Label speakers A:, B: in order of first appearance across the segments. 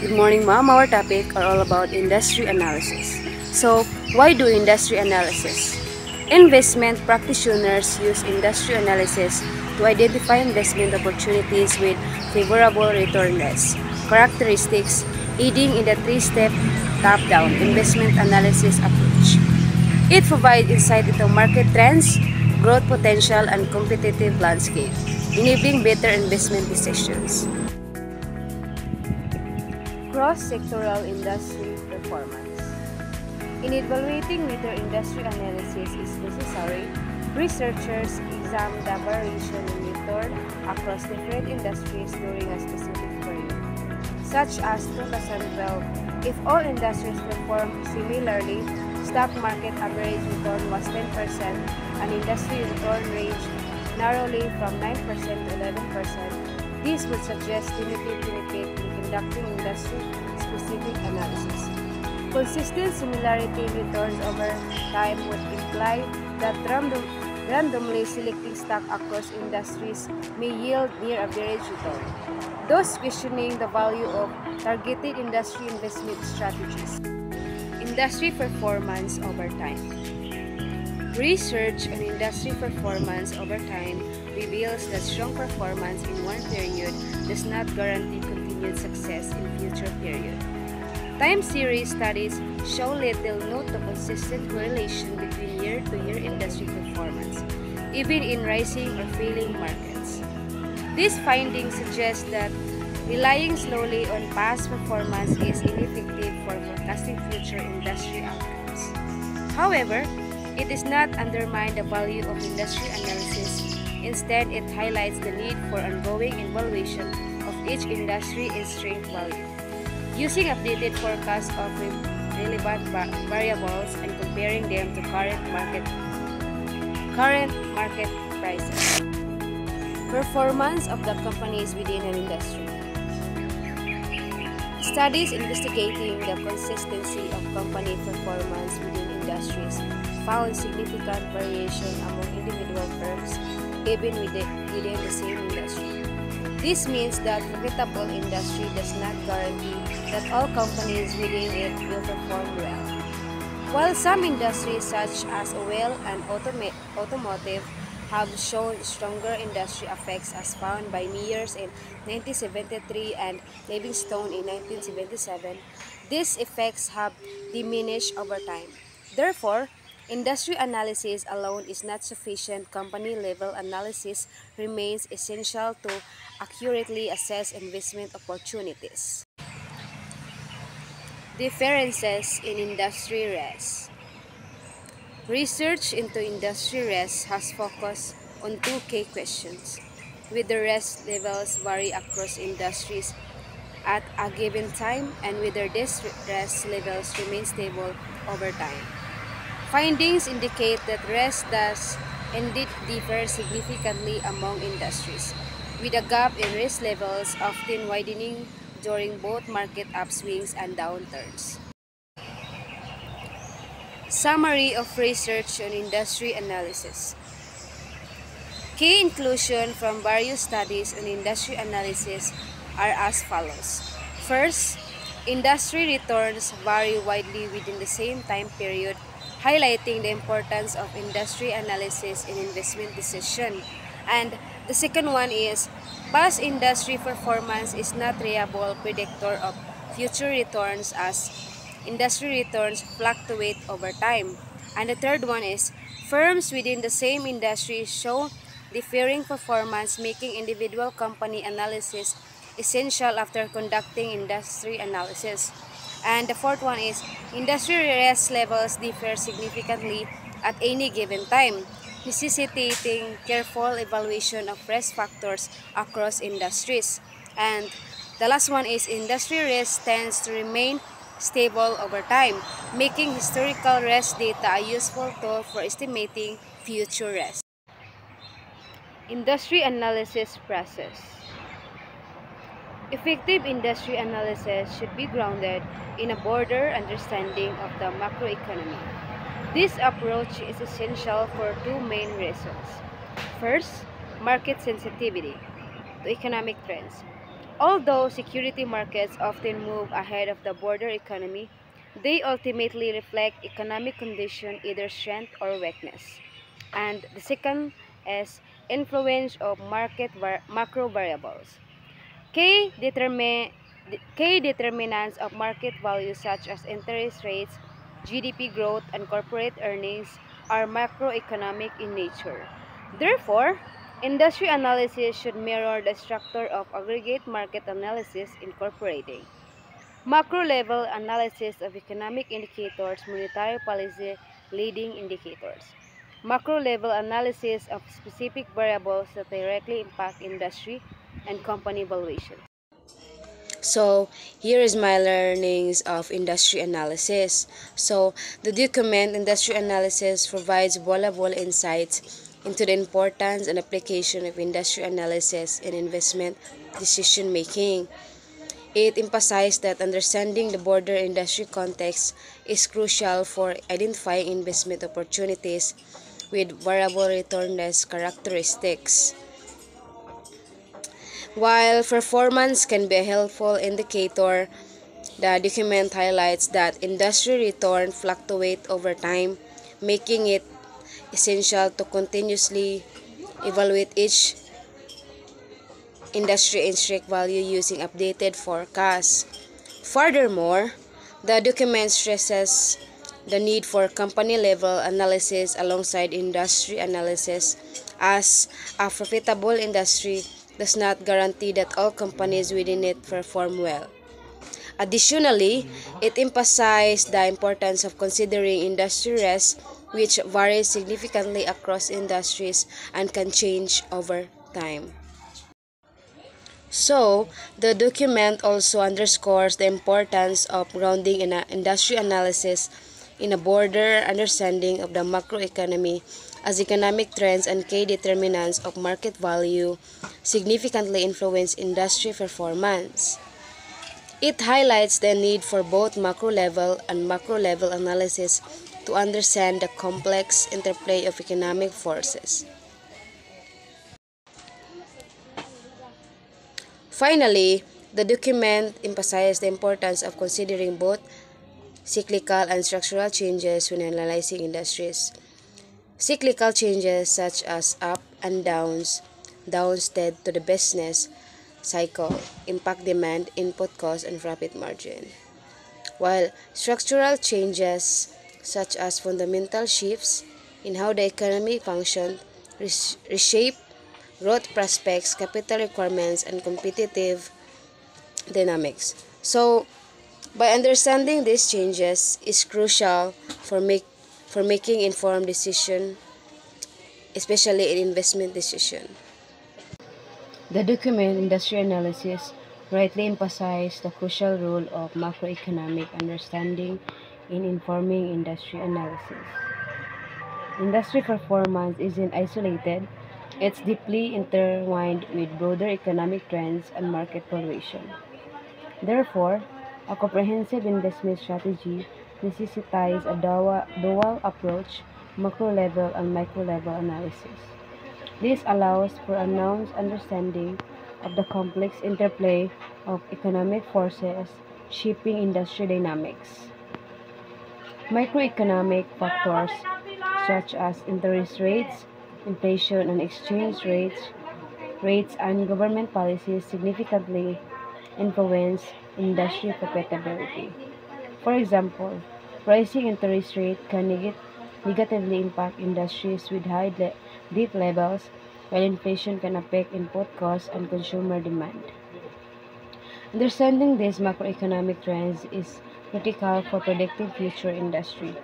A: Good morning, ma'am. Our topic are all about industry analysis. So, why do industry analysis? Investment practitioners use industry analysis to identify investment opportunities with favorable return rates, characteristics, aiding in the three-step top-down investment analysis approach. It provides insight into market trends, growth potential, and competitive landscape, enabling better investment decisions. Cross-sectoral industry performance. In evaluating whether industry analysis is necessary, researchers examine the variation in return across different industries during a specific period, such as 2012. If all industries performed similarly, stock market average return was 10%, and industry return ranged narrowly from 9% to 11%. This would suggest limited benefit in conducting industry-specific analysis. Consistent similarity returns over time would imply that randomly selecting stock across industries may yield near-average return, thus questioning the value of targeted industry investment strategies. Industry performance over time. Research on industry performance over time reveals that strong performance in one period does not guarantee continued success in future periods. Time series studies show little note of consistent correlation between year-to-year industry performance, even in rising or falling markets. These findings suggest that relying solely on past performance is ineffective for forecasting future industry outcomes. However, it does not undermine the value of industry analysis. Instead, it highlights the need for ongoing evaluation of each industry and strength value, using updated forecasts of relevant variables and comparing them to current market prices. Performance of the companies within an industry. Studies investigating the consistency of company performance within industries found significant variation among individual firms, even within the same industry. This means that profitable industry does not guarantee that all companies within it will perform well. While some industries such as oil and automotive have shown stronger industry effects as found by Mears in 1973 and Livingstone in 1977, these effects have diminished over time. Therefore, industry analysis alone is not sufficient. Company-level analysis remains essential to accurately assess investment opportunities. Differences in industry risk. Research into industry risk has focused on two key questions: whether risk levels vary across industries at a given time and whether these risk levels remain stable over time. Findings indicate that risk does indeed differ significantly among industries, with a gap in risk levels often widening during both market upswings and downturns. Summary of research on industry analysis. Key inclusion from various studies on industry analysis are as follows. First, industry returns vary widely within the same time period, highlighting the importance of industry analysis in investment decision. And the second one is, past industry performance is not reliable predictor of future returns as industry returns fluctuate over time. And the third one is, firms within the same industry show differing performance, making individual company analysis essential after conducting industry analysis. And the fourth one is, industry risk levels differ significantly at any given time, necessitating careful evaluation of risk factors across industries. And the last one is, industry risk tends to remain stable over time, making historical risk data a useful tool for estimating future risk. Industry analysis process. Effective industry analysis should be grounded in a broader understanding of the macroeconomy. This approach is essential for two main reasons. First, market sensitivity to economic trends. Although security markets often move ahead of the broader economy, they ultimately reflect economic condition, either strength or weakness. And the second is influence of macro variables. Key determinants of market values such as interest rates, GDP growth, and corporate earnings are macroeconomic in nature. Therefore, industry analysis should mirror the structure of aggregate market analysis, incorporating macro-level analysis of economic indicators, monetary policy leading indicators, macro-level analysis of specific variables that directly impact industry and company valuation. So, here is my learnings of industry analysis. So, the document Industry Analysis provides valuable insights into the importance and application of industry analysis in investment decision making. It emphasized that understanding the broader industry context is crucial for identifying investment opportunities with variable return-less characteristics. While performance can be a helpful indicator, the document highlights that industry return fluctuate over time, making it essential to continuously evaluate each industry intrinsic value using updated forecasts. Furthermore, the document stresses the need for company-level analysis alongside industry analysis, as a profitable industry does not guarantee that all companies within it perform well. Additionally, it emphasized the importance of considering industry risk, which varies significantly across industries and can change over time. So, the document also underscores the importance of grounding in an industry analysis in a broader understanding of the macroeconomy, as economic trends and key determinants of market value significantly influence industry performance. It highlights the need for both macro-level and macro-level analysis to understand the complex interplay of economic forces. Finally, the document emphasizes the importance of considering both cyclical and structural changes when analyzing industries. Cyclical changes such as up and downside to the business cycle impact demand, input cost, and profit margin. While structural changes such as fundamental shifts in how the economy functions reshape growth prospects, capital requirements, and competitive dynamics. So, by understanding these changes is crucial for making informed decision, especially in investment decision. The document Industry Analysis rightly emphasized the crucial role of macroeconomic understanding in informing industry analysis. Industry performance isn't isolated, it's deeply intertwined with broader economic trends and market valuation. Therefore, a comprehensive investment strategy necessitates a dual approach, macro-level and micro-level analysis. This allows for a nuanced understanding of the complex interplay of economic forces shaping industry dynamics. Microeconomic factors such as interest rates, inflation, and exchange rates and government policies significantly influence industry profitability. For example, rising interest rate can negatively impact industries with debt levels, while inflation can affect input costs and consumer demand. Understanding these macroeconomic trends is critical for predicting future industry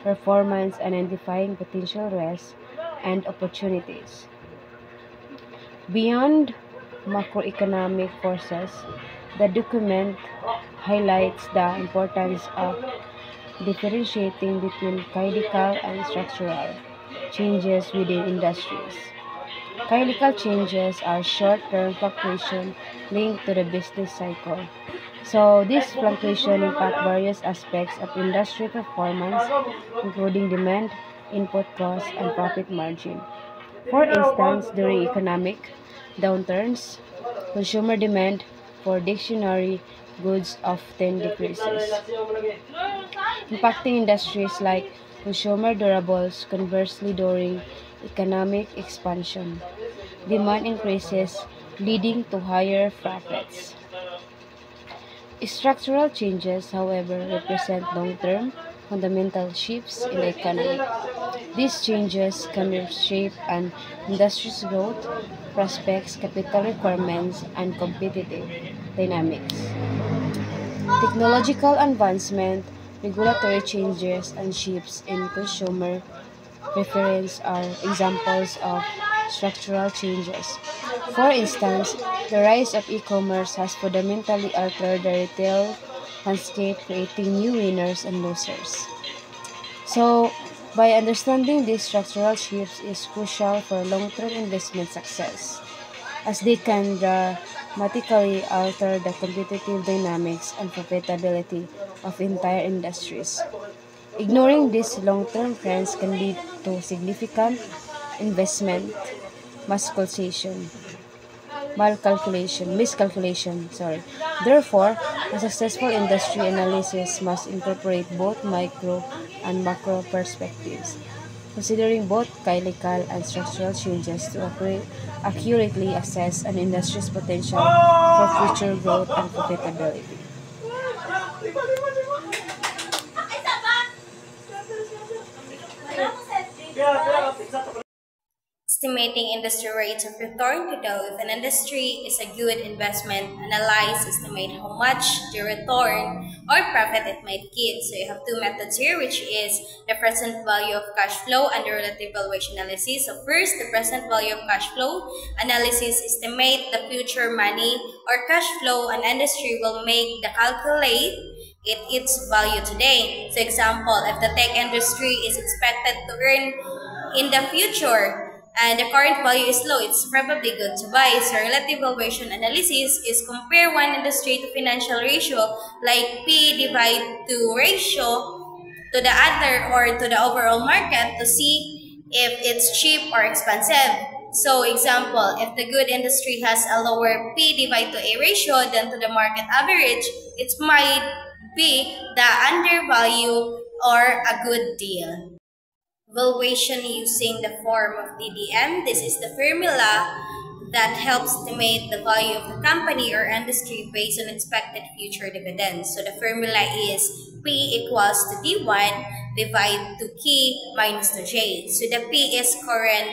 A: performance and identifying potential risks and opportunities. Beyond macroeconomic forces, the document highlights the importance of differentiating between cyclical and structural changes within industries. Cyclical changes are short-term fluctuation linked to the business cycle. So, this fluctuation impact various aspects of industry performance, including demand, input costs, and profit margin. For instance, during economic downturns, consumer demand for dictionary goods often decreases, impacting industries like consumer durables. Conversely, during economic expansion, demand increases, leading to higher profits. Structural changes, however, represent long-term fundamental shifts in the economy. These changes can reshape an industry's growth, prospects, capital requirements, and competitive dynamics. Technological advancement, regulatory changes, and shifts in consumer preference are examples of structural changes. For instance, the rise of e-commerce has fundamentally altered the retail landscape, creating new winners and losers. So, by understanding these structural shifts is crucial for long-term investment success, as they can dramatically alter the competitive dynamics and profitability of entire industries. Ignoring these long-term trends can lead to significant investment miscalculation, miscalculation. Therefore, a successful industry analysis must incorporate both micro and macro perspectives, considering both cyclical and structural changes to accurately assess an industry's potential for future growth and profitability.
B: Estimating industry rates of return to know if an industry is a good investment, analyze, estimate how much the return or profit it might give. So you have two methods here, which is the present value of cash flow and the relative valuation analysis. So first, the present value of cash flow analysis estimate the future money or cash flow an industry will make the calculate its value today. So example, if the tech industry is expected to earn in the future and the current value is low, it's probably good to buy. So relative valuation analysis is compare one industry to financial ratio like P divide to ratio to the other or to the overall market to see if it's cheap or expensive. So example, if the good industry has a lower P divide to A ratio than to the market average, it might be the undervalue or a good deal. Valuation using the form of DDM. This is the formula that helps estimate the value of the company or industry based on expected future dividends. So the formula is P equals to D1 divided to K minus to J. So the P is current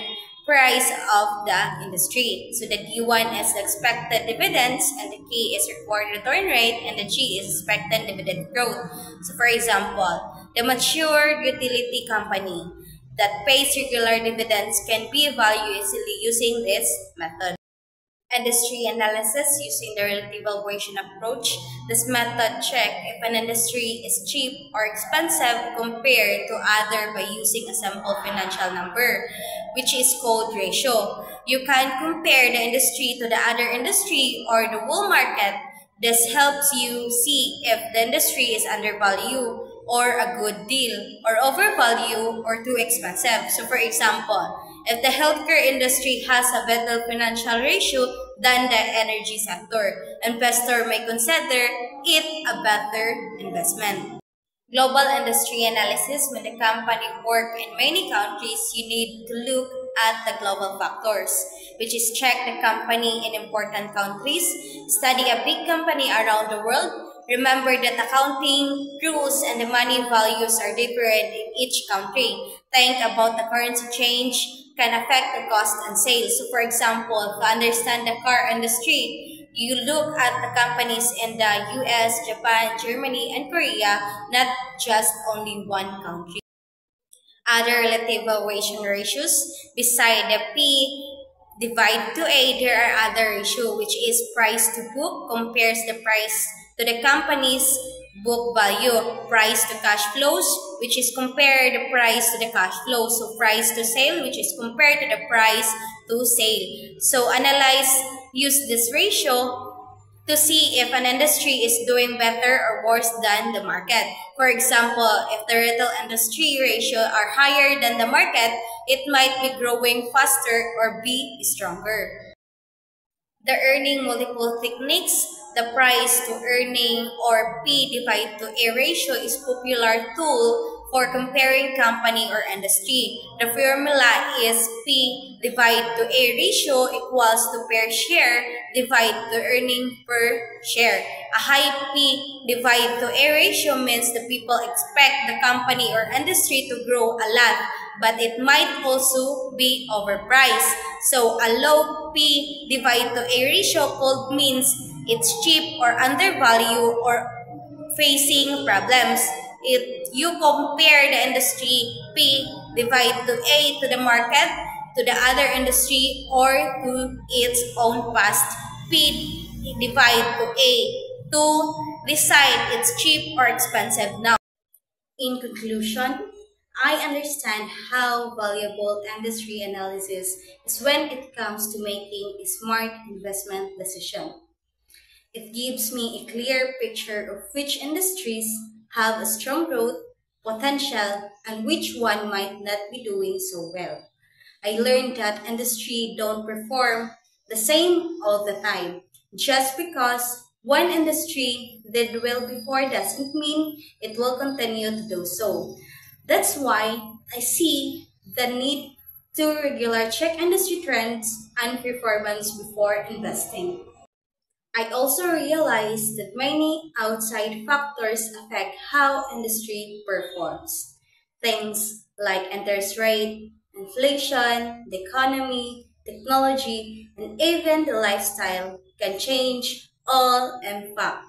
B: price of the industry. So the D1 is the expected dividends and the K is required return rate and the G is expected dividend growth. So for example, the mature utility company that pays regular dividends can be evaluated easily using this method. Industry analysis using the relative valuation approach. This method checks if an industry is cheap or expensive compared to other by using a sample financial number, which is called ratio. You can compare the industry to the other industry or the whole market. This helps you see if the industry is undervalued or a good deal or overvalued or too expensive. So for example, if the healthcare industry has a better financial ratio than the energy sector, investor may consider it a better investment. Global industry analysis. When the company work in many countries, you need to look at the global factors, which is check the company in important countries, study a big company around the world. Remember that accounting rules and the money values are different in each country. Think about the currency change can affect the cost and sales. So for example, to understand the car industry, you look at the companies in the US, Japan, Germany, and Korea, not just only one country. Other relative valuation ratios, beside the P divide to A, there are other ratio, which is price to book, compares the price to the company's book value, price to cash flows, which is compare the price to the cash flow, so price to sale, which is compared to the price to sale. So analyze, use this ratio to see if an industry is doing better or worse than the market. For example, if the retail industry ratio are higher than the market, it might be growing faster or be stronger. The earning multiple techniques. the price to earning or P divided to A ratio is popular tool for comparing company or industry. The formula is P divided to A ratio equals to per share divided to earning per share. A high P divided to A ratio means the people expect the company or industry to grow a lot, but it might also be overpriced. So a low P divided to A ratio could means it's cheap or undervalued or facing problems. If you compare the industry P divided to A to the market, to the other industry, or to its own past, P divided to A to decide it's cheap or expensive now. In conclusion, I understand how valuable industry analysis is when it comes to making a smart investment decision. It gives me a clear picture of which industries have a strong growth potential and which one might not be doing so well. I learned that industry don't perform the same all the time. Just because one industry did well before doesn't mean it will continue to do so. That's why I see the need to regular check industry trends and performance before investing. I also realized that many outside factors affect how industry performs. Things like interest rate, inflation, the economy, technology, and even the lifestyle can change all impact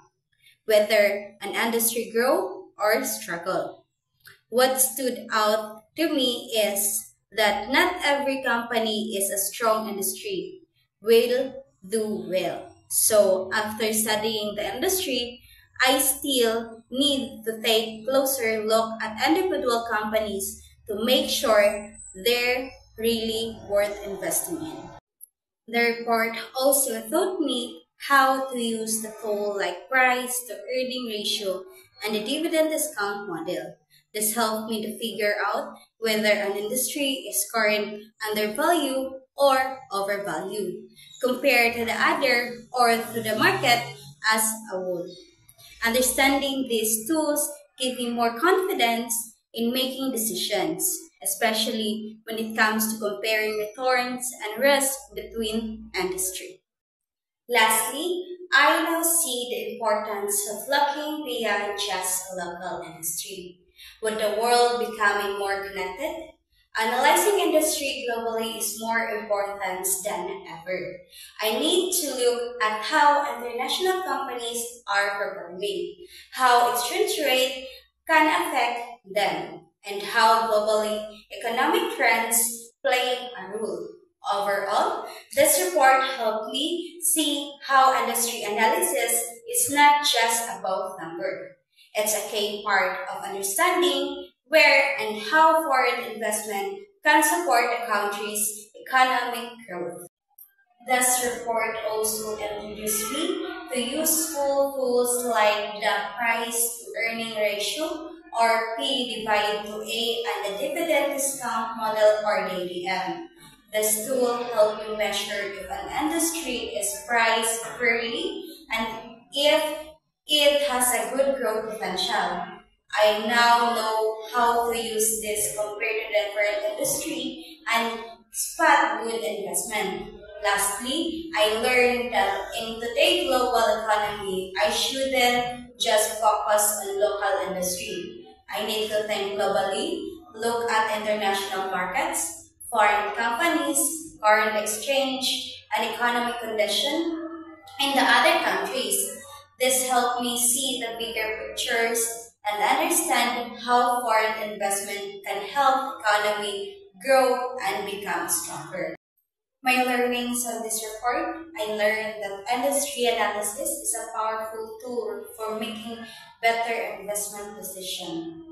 B: whether an industry grow or struggle. What stood out to me is that not every company is a strong industry will do well. So after studying the industry, I still need to take closer look at individual companies to make sure they're really worth investing in. The report also taught me how to use the tool like price to earning ratio and the dividend discount model. This helped me to figure out whether an industry is current undervalued or overvalued compared to the other or to the market as a whole. Understanding these tools give me more confidence in making decisions, especially when it comes to comparing returns and risk between industry. Lastly, I now see the importance of looking beyond just a local industry. With the world becoming more connected, analyzing industry globally is more important than ever. I need to look at how international companies are performing, how exchange rate can affect them, and how globally economic trends play a role. Overall, this report helped me see how industry analysis is not just about number. It's a key part of understanding where and how foreign investment can support a country's economic growth. This report also introduced me to useful tools like the price to earning ratio or P divided to A and the dividend discount model or DDM. This tool helps you measure if an industry is priced fairly and if it has a good growth potential. I now know how to use this compared to different industry and spot good investment. Lastly, I learned that in today's global economy, I shouldn't just focus on local industry. I need to think globally, look at international markets, foreign companies, current exchange, and economic condition in the other countries. This helped me see the bigger pictures and understand how foreign investment can help economy grow and become stronger. My learnings on this report, I learned that industry analysis is a powerful tool for making better investment decisions.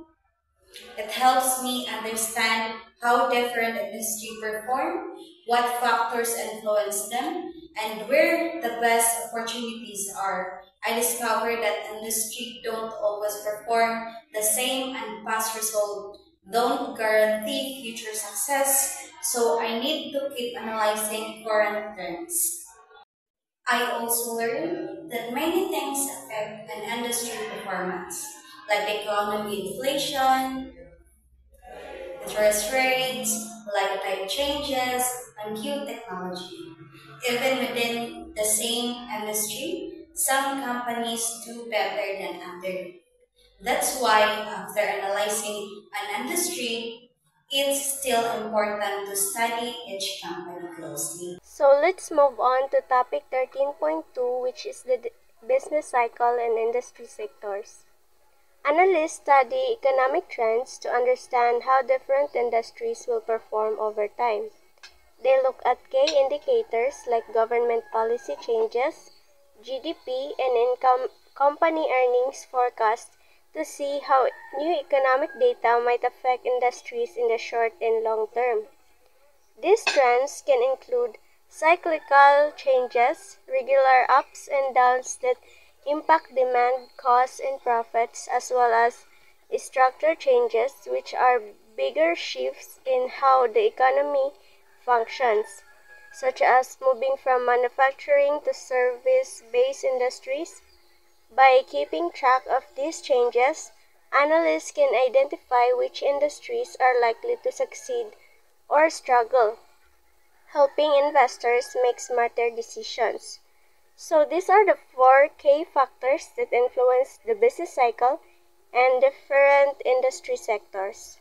B: It helps me understand how different industries perform, what factors influence them, and where the best opportunities are. I discovered that industry don't always perform the same and past results don't guarantee future success, so I need to keep analyzing current trends. I also learned that many things affect an industry performance, like the economy inflation, interest rates, lifetime changes, and new technology. Even within the same industry, some companies do better than others. That's why, after analyzing an industry, it's still important to study each company closely.
C: So let's move on to topic 13.2, which is the business cycle and industry sectors. Analysts study economic trends to understand how different industries will perform over time. They look at key indicators like government policy changes, GDP, and income company earnings forecast to see how new economic data might affect industries in the short and long term. These trends can include cyclical changes, regular ups and downs that impact demand, costs, and profits, as well as structure changes, which are bigger shifts in how the economy functions, such as moving from manufacturing to service-based industries. By keeping track of these changes, analysts can identify which industries are likely to succeed or struggle, helping investors make smarter decisions. So these are the four key factors that influence the business cycle and different industry sectors.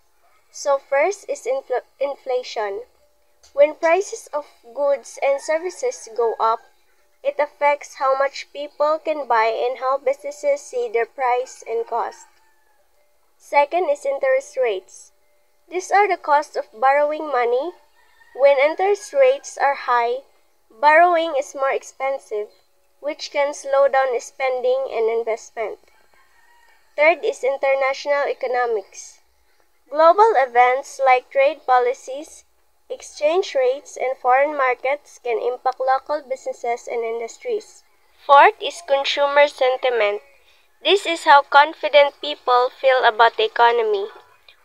C: So first is inflation. When prices of goods and services go up, it affects how much people can buy and how businesses see their price and cost. Second is interest rates. These are the cost of borrowing money. When interest rates are high, borrowing is more expensive, which can slow down spending and investment. Third is international economics. Global events like trade policies, exchange rates, and foreign markets can impact local businesses and industries. Fourth is consumer sentiment. This is how confident people feel about the economy.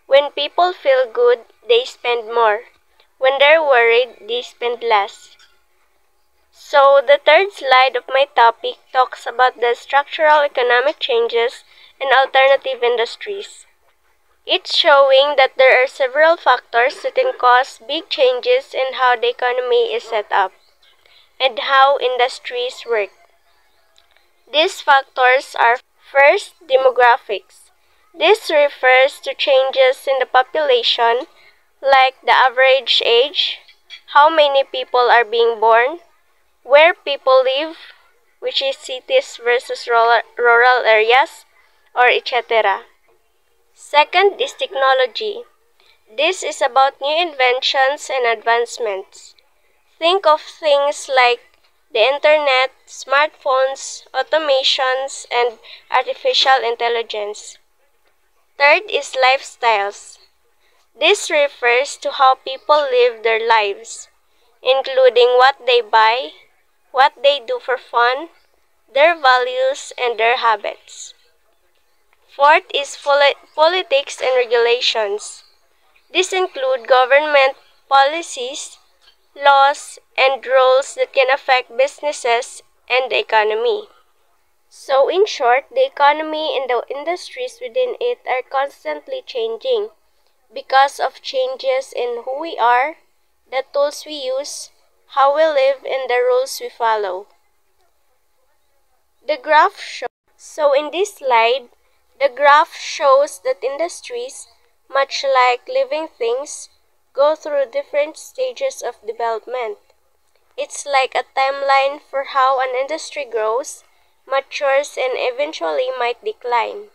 C: When people feel good, they spend more. When they're worried, they spend less. So, the third slide of my topic talks about the structural economic changes in alternative industries. It's showing that there are several factors that can cause big changes in how the economy is set up and how industries work. These factors are first, demographics. This refers to changes in the population, like the average age, how many people are being born, where people live, which is cities versus rural areas, or etc. Second is technology. This is about new inventions and advancements. Think of things like the internet, smartphones, automations, and artificial intelligence. Third is lifestyles. This refers to how people live their lives, including what they buy, what they do for fun, their values, and their habits. Fourth is politics and regulations. These include government policies, laws, and rules that can affect businesses and the economy. So, in short, the economy and the industries within it are constantly changing because of changes in who we are, the tools we use, how we live, and the rules we follow. The graph shows. So, in this slide, the graph shows that industries, much like living things, go through different stages of development. It's like a timeline for how an industry grows, matures, and eventually might decline.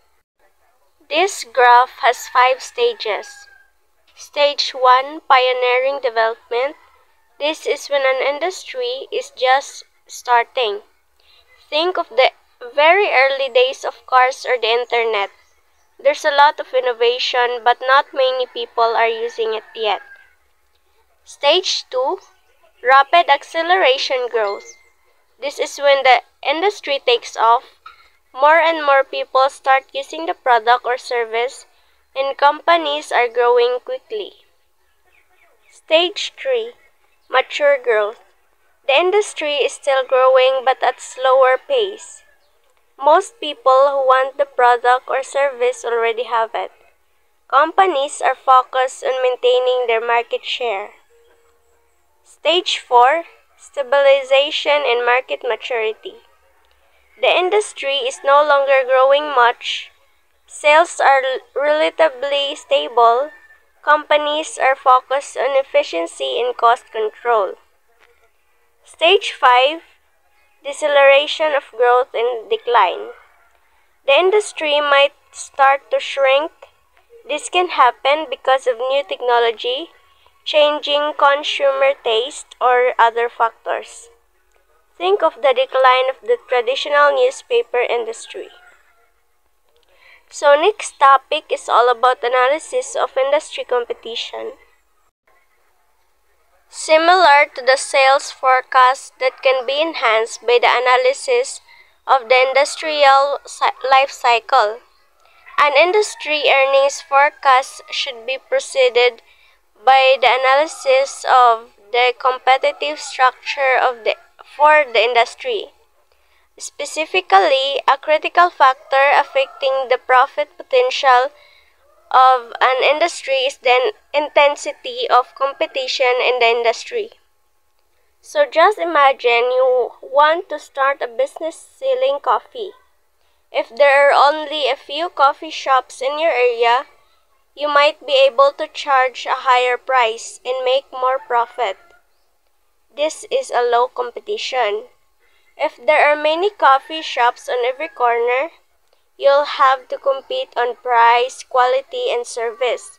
C: This graph has 5 stages. Stage 1, pioneering development. This is when an industry is just starting. Think of the very early days of cars or the internet. There's a lot of innovation, but not many people are using it yet. Stage 2, rapid acceleration growth. This is when the industry takes off. More and more people start using the product or service, and companies are growing quickly. Stage 3, mature growth. The industry is still growing but at slower pace. Most people who want the product or service already have it. Companies are focused on maintaining their market share. Stage 4, stabilization and market maturity. The industry is no longer growing much. Sales are relatively stable. Companies are focused on efficiency and cost control. Stage 5, deceleration of growth and decline. The industry might start to shrink. This can happen because of new technology, changing consumer taste, or other factors. Think of the decline of the traditional newspaper industry. So next topic is all about analysis of industry competition. Similar to the sales forecast that can be enhanced by the analysis of the industrial life cycle, an industry earnings forecast should be preceded by the analysis of the competitive structure for the industry. Specifically, a critical factor affecting the profit potential of an industry is the intensity of competition in the industry. So just imagine you want to start a business selling coffee. If there are only a few coffee shops in your area, you might be able to charge a higher price and make more profit. This is a low competition. If there are many coffee shops on every corner, you'll have to compete on price, quality, and service.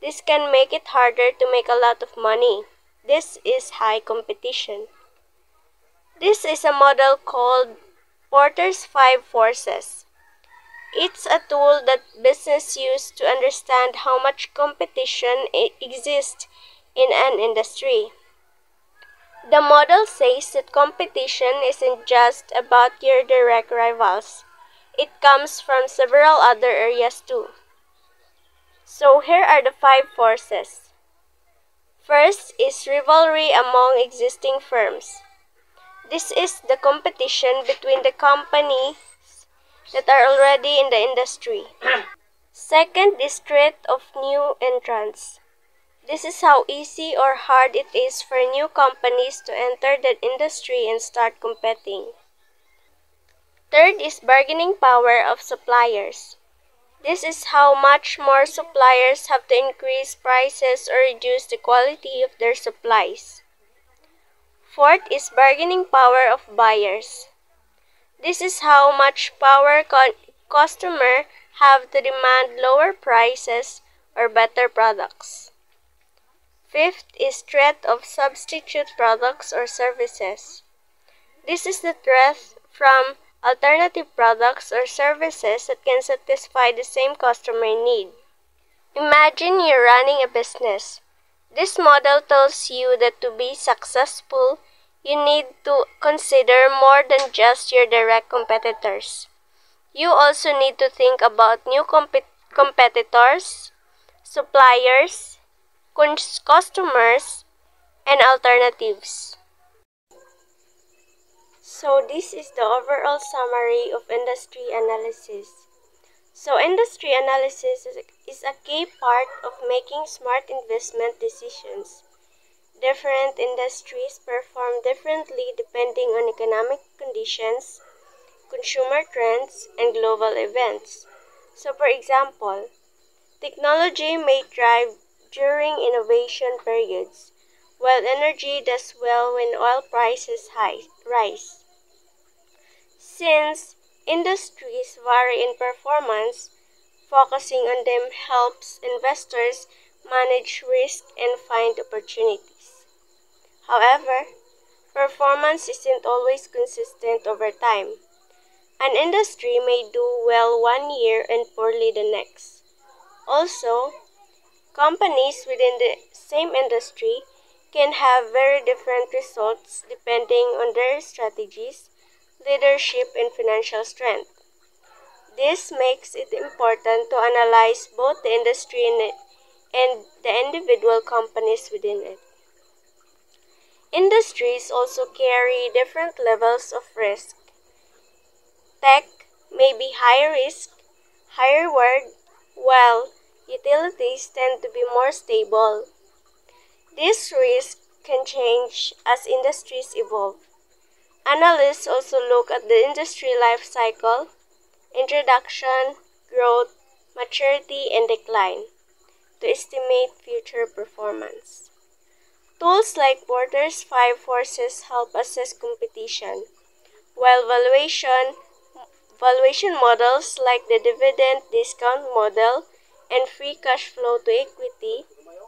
C: This can make it harder to make a lot of money. This is high competition. This is a model called Porter's 5 Forces. It's a tool that business use to understand how much competition exists in an industry. The model says that competition isn't just about your direct rivals. It comes from several other areas too. So here are the 5 forces. First is rivalry among existing firms. This is the competition between the companies that are already in the industry. Second is threat of new entrants. This is how easy or hard it is for new companies to enter the industry and start competing. Third is bargaining power of suppliers. This is how much more suppliers have to increase prices or reduce the quality of their supplies. Fourth is bargaining power of buyers. This is how much power customers have to demand lower prices or better products. Fifth is threat of substitute products or services. This is the threat from alternative products or services that can satisfy the same customer need. Imagine you're running a business. This model tells you that to be successful, you need to consider more than just your direct competitors. You also need to think about new competitors, suppliers, customers, and alternatives. So this is the overall summary of industry analysis. So industry analysis is a key part of making smart investment decisions. Different industries perform differently depending on economic conditions, consumer trends, and global events. So for example, technology may thrive during innovation periods, while energy does well when oil prices rise. Since industries vary in performance, focusing on them helps investors manage risk and find opportunities. However, performance isn't always consistent over time. An industry may do well one year and poorly the next. Also, companies within the same industry can have very different results depending on their strategies, leadership, and financial strength. This makes it important to analyze both the industry and the individual companies within it. Industries also carry different levels of risk. Tech may be high risk, high reward, while utilities tend to be more stable. This risk can change as industries evolve. Analysts also look at the industry life cycle, introduction, growth, maturity, and decline to estimate future performance. Tools like Porter's Five Forces help assess competition, while valuation models like the dividend discount model and free cash flow to equity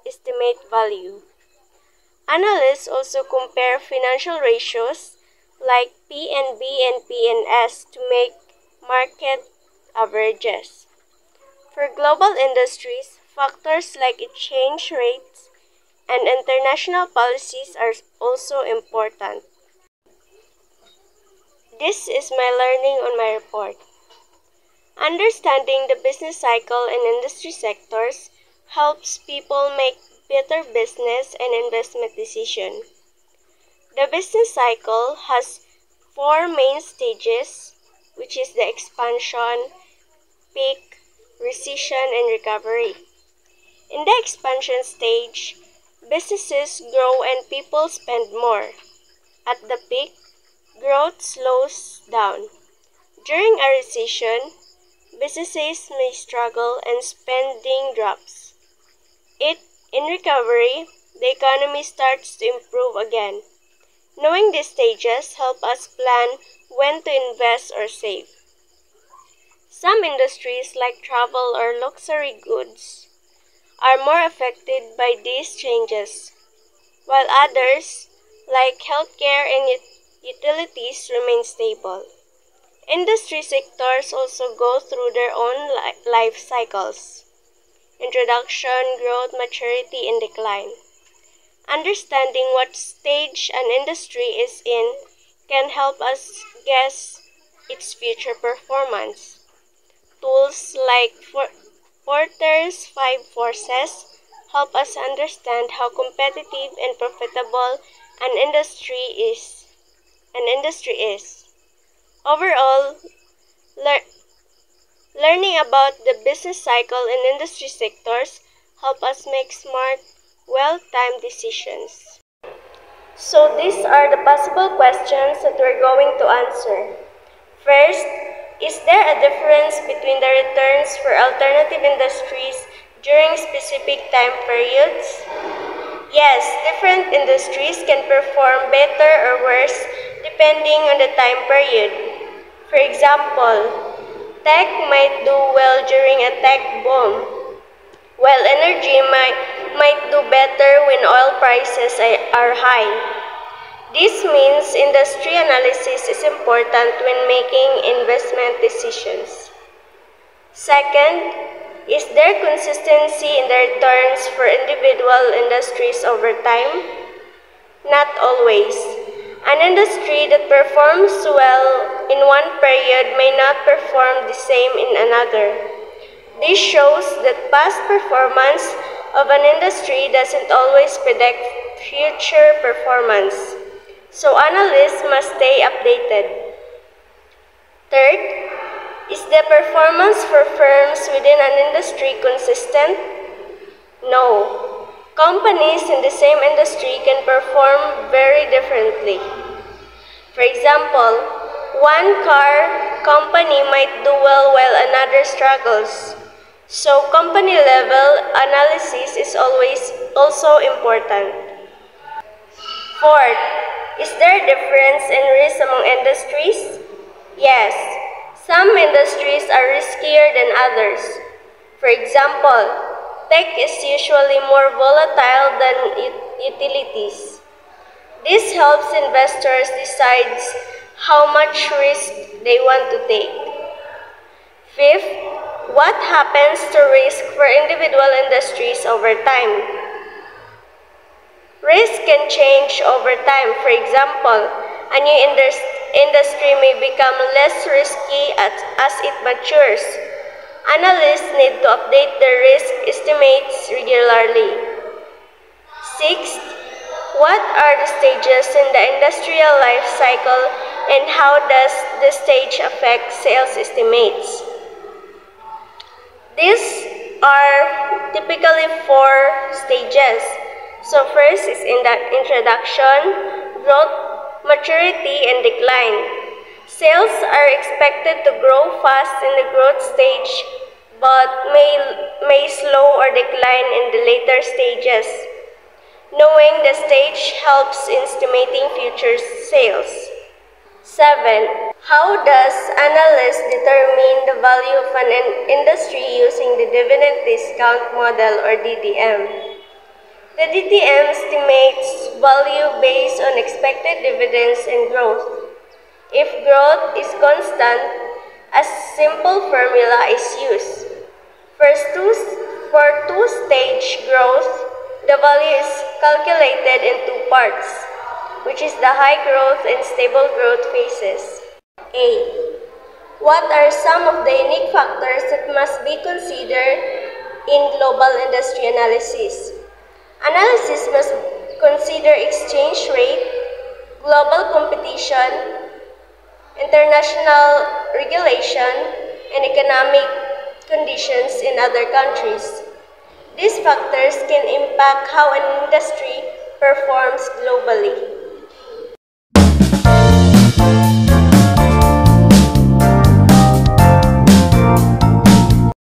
C: estimate value. Analysts also compare financial ratios like P/B and P/S to make market averages. For global industries, factors like exchange rates and international policies are also important. This is my learning on my report. Understanding the business cycle and industry sectors helps people make better business and investment decisions. The business cycle has four main stages, which is the expansion, peak, recession, and recovery. In the expansion stage, businesses grow and people spend more. At the peak, growth slows down. During a recession, businesses may struggle and spending drops. In recovery, the economy starts to improve again. Knowing these stages help us plan when to invest or save. Some industries like travel or luxury goods are more affected by these changes, while others, like healthcare and utilities, remain stable. Industry sectors also go through their own life cycles: introduction, growth, maturity, and decline. Understanding what stage an industry is in can help us guess its future performance. Tools like Porter's Five Forces help us understand how competitive and profitable an industry is. Overall, learning about the business cycle and industry sectors help us make smart, well-timed decisions. So these are the possible questions that we're going to answer. First, is there a difference between the returns for alternative industries during specific time periods? Yes, different industries can perform better or worse depending on the time period. For example, tech might do well during a tech boom, while energy might do better when oil prices are high. This means industry analysis is important when making investment decisions. Second, is there consistency in the returns for individual industries over time? Not always. An industry that performs well in one period may not perform the same in another. This shows that past performance of an industry doesn't always predict future performance, so analysts must stay updated. Third, is the performance for firms within an industry consistent? No. Companies in the same industry can perform very differently. For example, one car company might do well while another struggles. So company level analysis is always also important. Fourth, is there a difference in risk among industries? Yes, some industries are riskier than others. For example, tech is usually more volatile than utilities. This helps investors decide how much risk they want to take. Fifth, what happens to risk for individual industries over time? Risk can change over time. For example, a new industry may become less risky as it matures. Analysts need to update their risk estimates regularly. Sixth, what are the stages in the industrial life cycle and how does the stage affect sales estimates? These are typically 4 stages. So first is in the introduction, growth, maturity, and decline. Sales are expected to grow fast in the growth stage but may slow or decline in the later stages. Knowing the stage helps in estimating future sales. 7. How does analysts determine the value of an industry using the dividend discount model or DDM? The DDM estimates value based on expected dividends and growth. If growth is constant, a simple formula is used. For two-stage growth, the value is calculated in 2 parts, which is the high growth and stable growth phases. A. What are some of the unique factors that must be considered in global industry analysis? Analysis must consider exchange rate, global competition, international regulation, and economic conditions in other countries. These factors can impact how an industry performs globally.